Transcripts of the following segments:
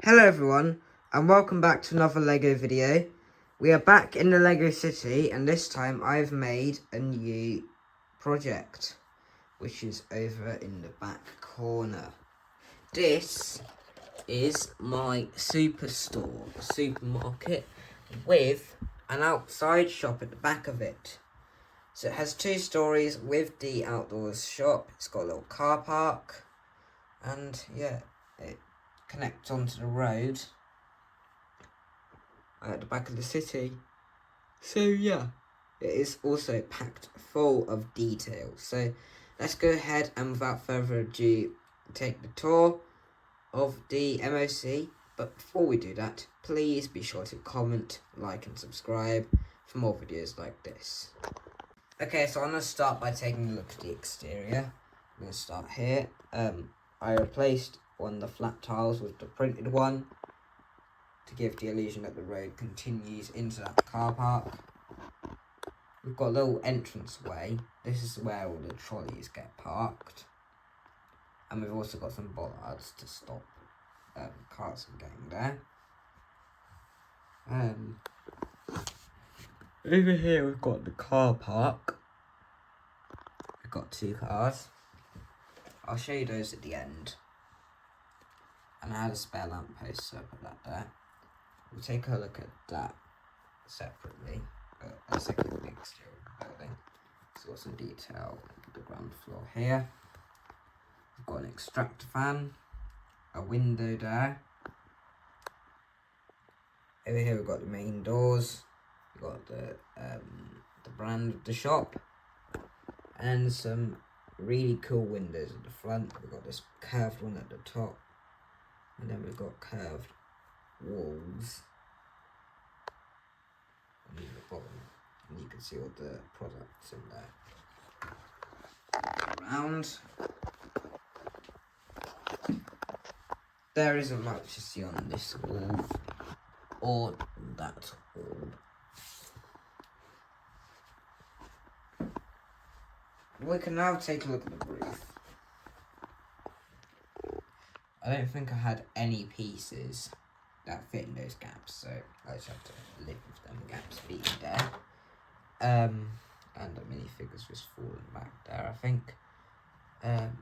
Hello everyone, and welcome back to another LEGO video. We are back in the LEGO City, and this time I've made a new project, which is over in the back corner. This is my Superstore, supermarket, with an outside shop at the back of it. So it has 2 stories with the outdoors shop. It's got a little car park, and yeah, it connects onto the road at the back of the city. So yeah, it is also packed full of detail. So let's go ahead and without further ado take the tour of the MOC. But before we do that, please be sure to comment, like and subscribe for more videos like this. Okay, so I'm going to start by taking a look at the exterior. I'm going to start here. I replaced one of the flat tiles with the printed one to give the illusion that the road continues into that car park. We've got a little entrance way. This is where all the trolleys get parked. And we've also got some bollards to stop cars from getting there. Over here we've got the car park. We've got 2 cars. I'll show you those at the end. And I had a spare lamppost, so I put that there. We'll take a look at that separately. Let's look at the exterior of the building. So got some detail on the ground floor here. We've got an extractor fan, a window there. Over here we've got the main doors. We've got the brand of the shop, and some really cool windows at the front. We've got this curved one at the top, and then we've got curved walls on the bottom, and you can see all the products in there. Around there isn't much to see on this wall or that wall. We can now take a look at the roof. I don't think I had any pieces that fit in those gaps, so I just have to live with them gaps being there. And the minifigures was falling back there, I think.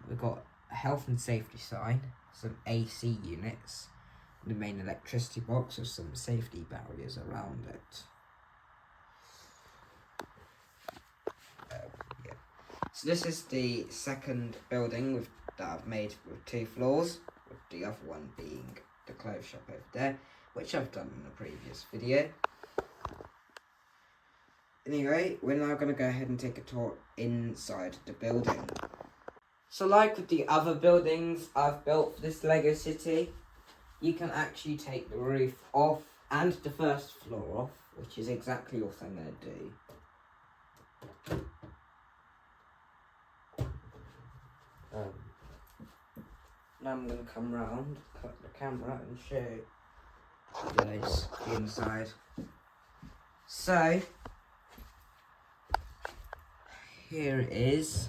We've got a health and safety sign, some AC units, the main electricity box with some safety barriers around it. Yeah. So this is the second building that I've made with 2 floors, with the other one being the clothes shop over there, which I've done in a previous video. Anyway, we're now going to go ahead and take a tour inside the building. So like with the other buildings I've built for this LEGO City, you can actually take the roof off and the first floor off, which is exactly what I'm going to do. Now I'm going to come round, cut the camera and show you guys the inside. So, here it is.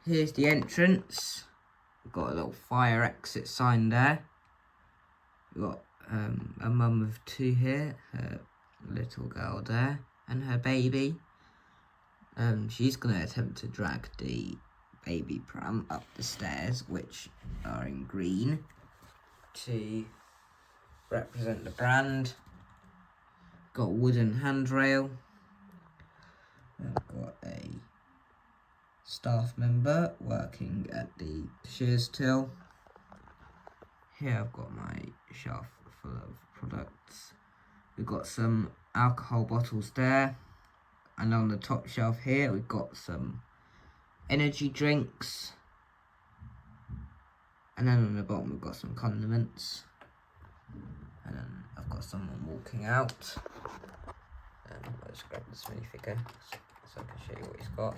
Here's the entrance. We've got a little fire exit sign there. We've got a mum of 2 here, her little girl there, and her baby. She's going to attempt to drag the baby pram up the stairs, which are in green, to represent the brand. Got a wooden handrail. I've got a staff member working at the shears till. Here I've got my shelf full of products. We've got some alcohol bottles there, and on the top shelf here we've got some energy drinks, and then on the bottom we've got some condiments, and then I've got someone walking out. I'll just grab this minifigure so I can show you what he's got.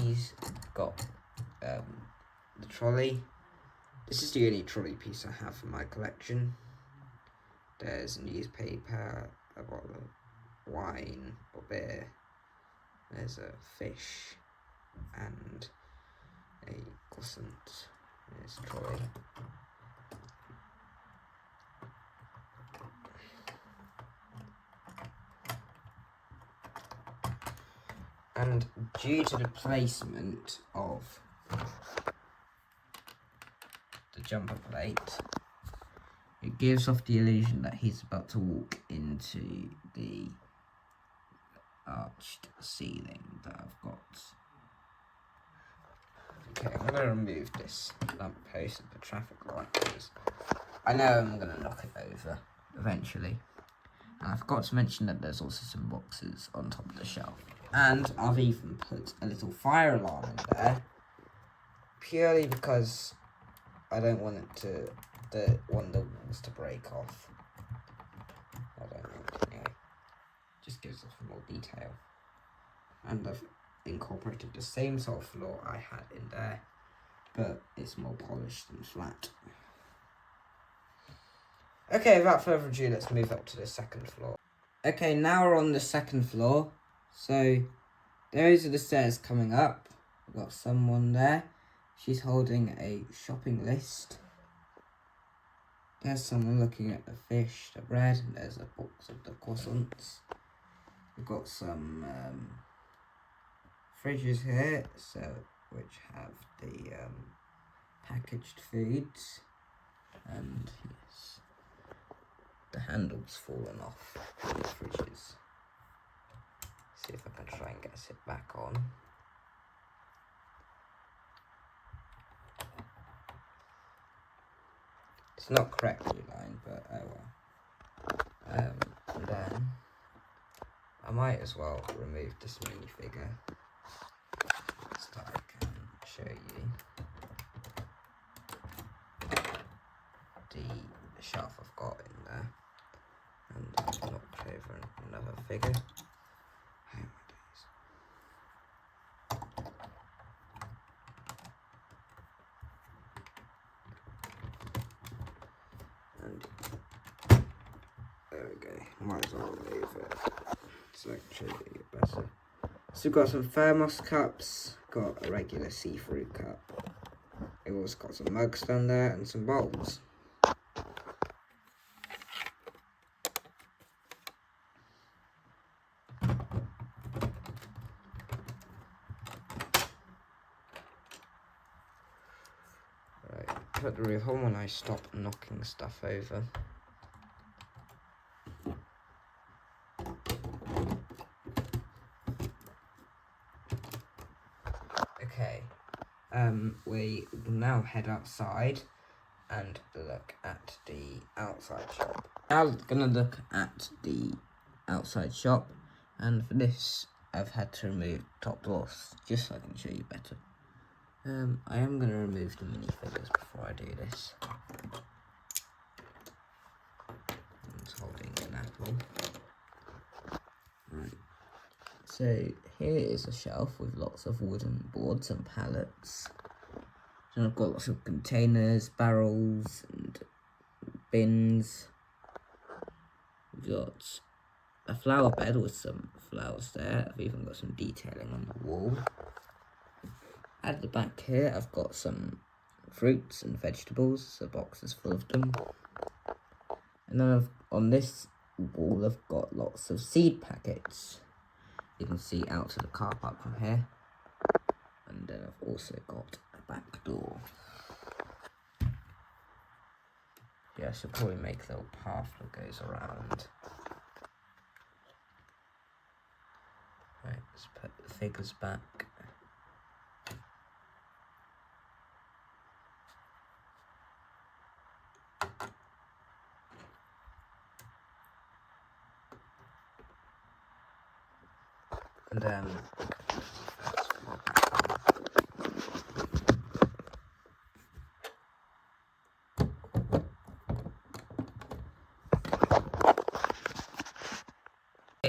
He's got the trolley. This is the only trolley piece I have in my collection. There's a newspaper, a bottle of wine or beer. There's a fish and a croissant. There's a trolley. And due to the placement of the jumper plate, it gives off the illusion that he's about to walk into the arched ceiling that I've got. Okay, I'm going to remove this lamppost of the traffic light because I know I'm going to knock it over eventually. And I forgot to mention that there's also some boxes on top of the shelf. And I've even put a little fire alarm in there, purely because I don't want it to, the walls to break off. I don't know, anyway. Just gives us more detail. And I've incorporated the same sort of floor I had in there, but it's more polished and flat. Okay, without further ado, let's move up to the second floor. Okay, now we're on the second floor. So, those are the stairs coming up. We've got someone there. She's holding a shopping list. There's someone looking at the fish, the bread, and there's a box of the croissants. We've got some fridges here, which have the packaged foods, and yes, the handle's fallen off the fridges. See if I can try and get it back on. It's not correctly lined, but oh well. And then I might as well remove this minifigure so that I can show you the shelf I've got in there. And I've knocked over another figure. Oh my days. And there we go. Might as well remove it so I can show you better. So we've got some thermos cups, got a regular see-through cup. We've also got some mugs down there and some bowls. Right, put the roof on when I stop knocking stuff over. Okay, we will now head outside and look at the outside shop. Now we're gonna look at the outside shop, and for this I've had to remove top doors just so I can show you better. I am gonna remove the minifigures before I do this. I'm holding an apple. Right. So here is a shelf with lots of wooden boards and pallets. And I've got lots of containers, barrels and bins. We've got a flower bed with some flowers there. I've even got some detailing on the wall. At the back here I've got some fruits and vegetables, a box is full of them. And then on this wall I've got lots of seed packets. You can see out to the car park from here. And then I've also got a back door. Yeah, I should probably make a little path that goes around. Right, let's put the figures back. And then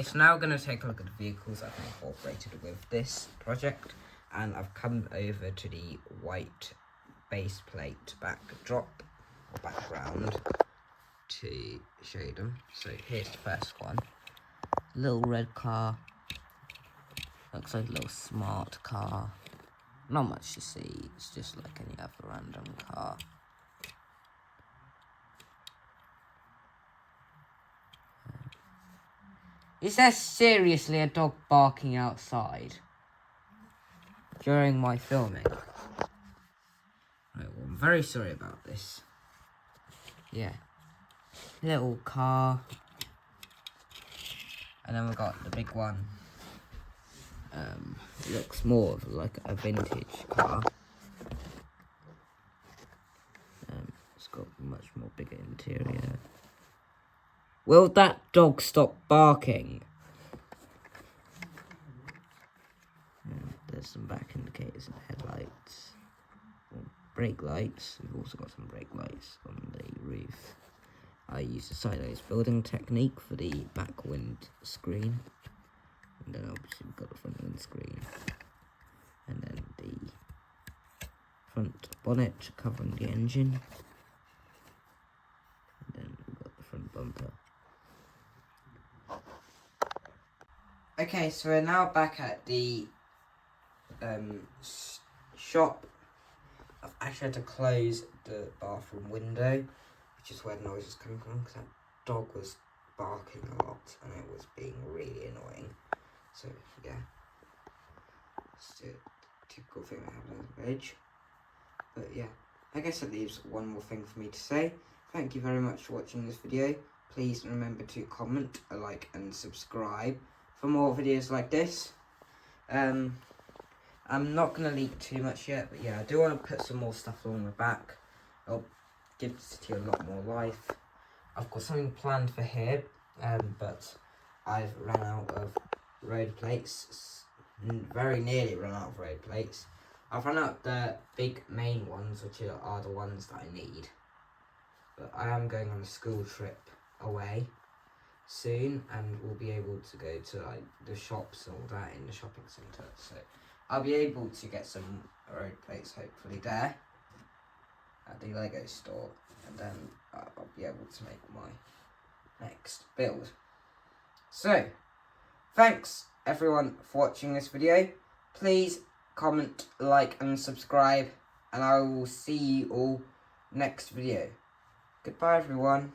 so now we're going to take a look at the vehicles I've incorporated with this project, and I've come over to the white base plate backdrop or background to show you them. So here's the first one, little red car, looks like a little smart car, not much to see, it's just like any other random car. Is there seriously a dog barking outside? during my filming. Right, well, I'm very sorry about this. Yeah. Little car. And then we've got the big one. It looks more of like a vintage car. It's got much more bigger interior. Will that dog stop barking? There's some back indicators and headlights. Brake lights. We've also got some brake lights on the roof. I use the sideways building technique for the back wind screen. And then obviously we've got the front windscreen. And then the front bonnet covering the engine. And then we've got the front bumper. Okay, so we're now back at the shop. I've actually had to close the bathroom window, which is where the noise was coming from, because that dog was barking a lot and it was being really annoying. So yeah, it's a typical thing that happens at the age. But yeah, I guess that leaves one more thing for me to say. Thank you very much for watching this video. Please remember to comment, like and subscribe for more videos like this. I'm not going to leak too much yet, but yeah, I do want to put some more stuff along the back. I'll give the city a lot more life. I've got something planned for here, but I've run out of road plates. Very nearly run out of road plates. I've run out the big main ones, which are the ones that I need. But I am going on a school trip away soon, and we'll be able to go to like the shops and all that in the shopping centre. So I'll be able to get some road plates hopefully there at the Lego store, and then I'll be able to make my next build. So thanks everyone for watching this video. Please comment, like and subscribe, and I will see you all next video. Goodbye everyone.